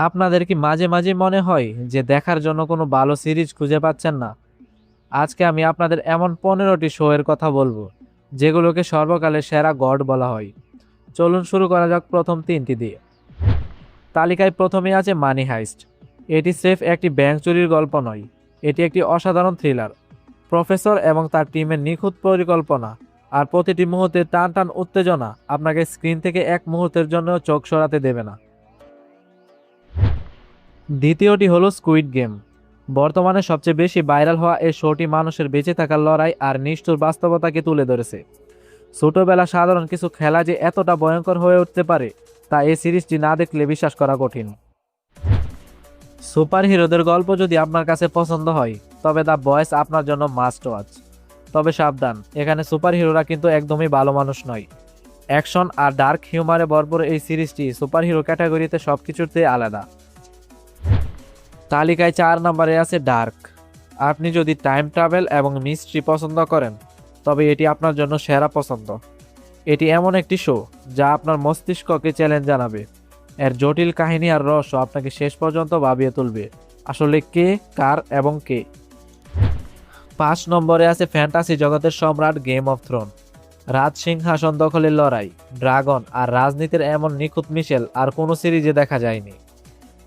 আপনাদের কি মাঝে মাঝে মনে হয় যে দেখার জন্য কোনো ভালো সিরিজ খুঁজে পাচ্ছেন না? আজকে আমি আপনাদের এমন 15টি শো এর কথা বলবো যেগুলোকে সর্বকালের সেরা গড বলা হয়। চলুন শুরু করা যাক প্রথম তিনটি দিয়ে। তালিকায় প্রথমে আছে মানি হাইস্ট। এটি স্রেফ একটি ব্যাংক চুরির গল্প নয়, এটি একটি অসাধারণ থ্রিলার। প্রফেসর এবং তার টিমের নিখুঁত পরিকল্পনা আর প্রতিটি মুহূর্তে টান টান উত্তেজনা আপনাকে স্ক্রিন থেকে এক মুহূর্তের জন্য চোখ সরাতে দেবে না। দ্বিতীয়টি হলো স্কুইড গেম। বর্তমানে সবচেয়ে বেশি ভাইরাল হওয়া এই শোটি মানুষের বেঁচে থাকার লড়াই আর নিষ্ঠুর বাস্তবতাকে তুলে ধরেছে। ছোটবেলা সাধারণ কিছু খেলা যে এতটা ভয়ঙ্কর হয়ে উঠতে পারে তা এই সিরিজটি না দেখলে বিশ্বাস করা কঠিন। সুপার হিরোদের গল্প যদি আপনার কাছে পছন্দ হয় তবে দ্য বয়েস আপনার জন্য মাস্ট ওয়াচ। তবে সাবধান, এখানে সুপার হিরোরা কিন্তু একদমই ভালো মানুষ নয়। অ্যাকশন আর ডার্ক হিউমারে ভরপুর এই সিরিজটি সুপার হিরো ক্যাটাগরিতে সবকিছুতে আলাদা। তালিকায় 4 নম্বরে আছে ডার্ক। আপনি যদি টাইম ট্রাভেল এবং মিস্ট্রি পছন্দ করেন তবে এটি আপনার জন্য সেরা পছন্দ। এটি এমন একটি শো যা আপনার মস্তিষ্ককে চ্যালেঞ্জ জানাবে। এর জটিল কাহিনী আর রহস্য আপনাকে শেষ পর্যন্ত ভাবিয়ে তুলবে আসলে কে কার এবং কে। 5 নম্বরে আছে ফ্যান্টাসি জগতের সম্রাট গেম অফ থ্রোন। রাজ সিংহাসন দখলের লড়াই, ড্রাগন আর রাজনীতির এমন নিখুঁত মিশেল আর কোনো সিরিজে দেখা যায়নি।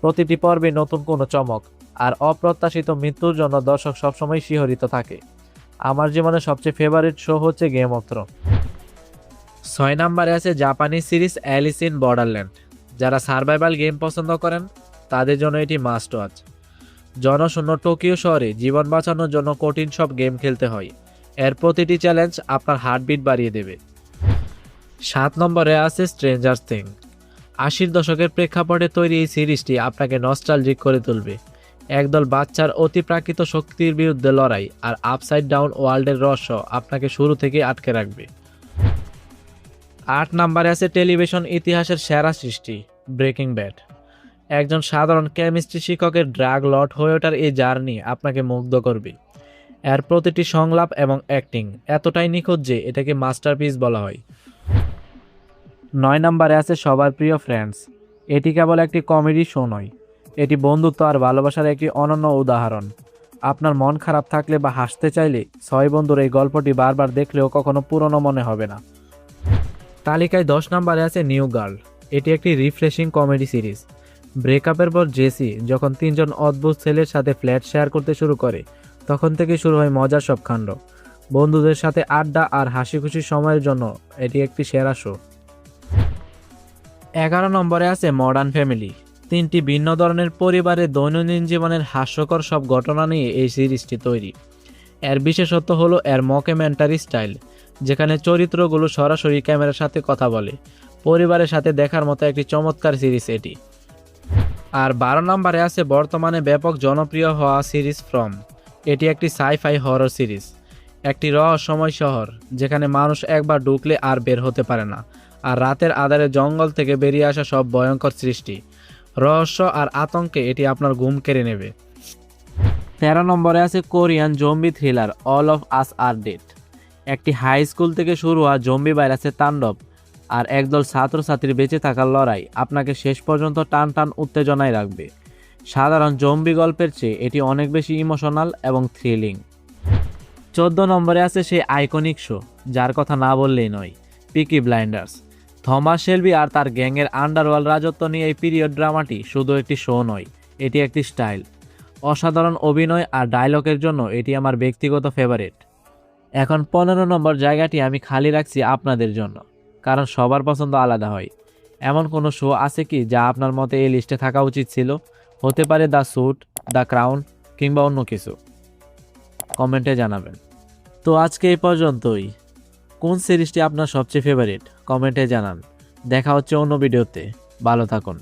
প্রতিটি পর্বে নতুন কোনো চমক আর অপ্রত্যাশিত মৃত্যুর জন্য দর্শক সবসময় শিহরিত থাকে। আমার জীবনে সবচেয়ে ফেভারিট শো হচ্ছে গেম অফ থ্রোন। 6 নম্বরে আছে জাপানি সিরিজ অ্যালিস ইন বর্ডারল্যান্ড। যারা সার্ভাইভাল গেম পছন্দ করেন তাদের জন্য এটি মাস্ট ওয়াচ। জনশূন্য টোকিও শহরে জীবন বাঁচানোর জন্য কঠিন সব গেম খেলতে হয়। এর প্রতিটি চ্যালেঞ্জ আপনার হার্টবিট বাড়িয়ে দেবে। 7 নম্বরে আছে স্ট্রেঞ্জার থিং। 80-র দশকের প্রেক্ষাপটে তৈরি এই সিরিজটি আপনাকে নস্টালজিক করে তুলবে। একদল বাচ্চার অতিপ্রাকৃত শক্তির বিরুদ্ধে লড়াই আর আপসাইড ডাউন ওয়ার্ল্ডের রহস্য আপনাকে শুরু থেকে আটকে রাখবে। 8 নম্বরে আছে টেলিভিশন ইতিহাসের সেরা সৃষ্টি ব্রেকিং ব্যাড। একজন সাধারণ কেমিস্ট্রি শিক্ষকের ড্রাগ লর্ড হয়ে ওঠার এই জার্নি আপনাকে মুগ্ধ করবে। এর প্রতিটি সংলাপ এবং অ্যাক্টিং এতটাই নিখুঁত যে এটাকে মাস্টারপিস বলা হয়। 9 নম্বরে আছে সবার প্রিয় ফ্রেন্ডস। এটি কেবল একটি কমেডি শো নয়, এটি বন্ধুত্ব আর ভালোবাসার একটি অনন্য উদাহরণ। আপনার মন খারাপ থাকলে বা হাসতে চাইলে 6 বন্ধুর এই গল্পটি বারবার দেখলেও কখনো পুরনো মনে হবে না। তালিকায় 10 নম্বরে আছে নিউ গার্ল। এটি একটি রিফ্রেশিং কমেডি সিরিজ। ব্রেকআপের পর জেসি যখন 3জন অদ্ভুত ছেলের সাথে ফ্ল্যাট শেয়ার করতে শুরু করে তখন থেকে শুরু হয় মজার সব কাণ্ড। বন্ধুদের সাথে আড্ডা আর হাসি খুশি সময়ের জন্য এটি একটি সেরা শো। 11 নম্বরে আছে মডার্ন ফ্যামিলি। 3টি ভিন্ন ধরনের পরিবারের দৈনন্দিন জীবনের হাস্যকর সব ঘটনা নিয়ে এই সিরিজটি তৈরি। এর বিশেষত্ব হলো এর মকুমেন্টারি স্টাইল, যেখানে চরিত্রগুলো সরাসরি ক্যামেরার সাথে কথা বলে। পরিবারের সাথে দেখার মতো একটি চমৎকার সিরিজ এটি। আর 12 নম্বরে আছে বর্তমানে ব্যাপক জনপ্রিয় হওয়া সিরিজ ফ্রম। এটি একটি সাই-ফাই হরর সিরিজ। একটি রহস্যময় শহর যেখানে মানুষ একবার ঢুকলে আর বের হতে পারে না, আর রাতের আঁধারে জঙ্গল থেকে বেরিয়ে আসা সব ভয়ঙ্কর সৃষ্টি, রহস্য আর আতঙ্কে এটি আপনার ঘুম কেড়ে নেবে। 13 নম্বরে আছে Korean zombie thriller all of us are dead. একটি হাই স্কুল থেকে শুরু হওয়া জম্বি ভাইরাসের তাণ্ডব আর একদল ছাত্রছাত্রীর বেঁচে থাকার লড়াই আপনাকে শেষ পর্যন্ত টান টান উত্তেজনায় রাখবে। সাধারণ জম্বি গল্পের চেয়ে এটি অনেক বেশি ইমোশনাল এবং থ্রিলিং। 14 নম্বরে আছে সেই আইকনিক শো যার কথা না বললেই নয়, পিকি ব্লাইন্ডার্স। থমাস শেলবি আর তার গ্যাংয়ের আন্ডারওয়ার্ল্ড রাজত্ব নিয়ে এই পিরিয়ড ড্রামাটি শুধু একটি শো নয়, এটি একটি স্টাইল। অসাধারণ অভিনয় আর ডায়লগের জন্য এটি আমার ব্যক্তিগত ফেভারিট। এখন 15 নম্বর জায়গাটি আমি খালি রাখছি আপনাদের জন্য, কারণ সবার পছন্দ আলাদা হয়। এমন কোনো শো আছে কি যা আপনার মতে এই লিস্টে থাকা উচিত ছিল? হতে পারে দ্য স্যুট, দ্য ক্রাউন কিংবা অন্য কিছু। কমেন্টে জানাবেন। তো আজকে এই পর্যন্তই। কোন সিরিজটি আপনার সবচেয়ে ফেভারিট কমেন্টে জানান। দেখা হচ্ছে অন্য ভিডিওতে। ভালো থাকুন।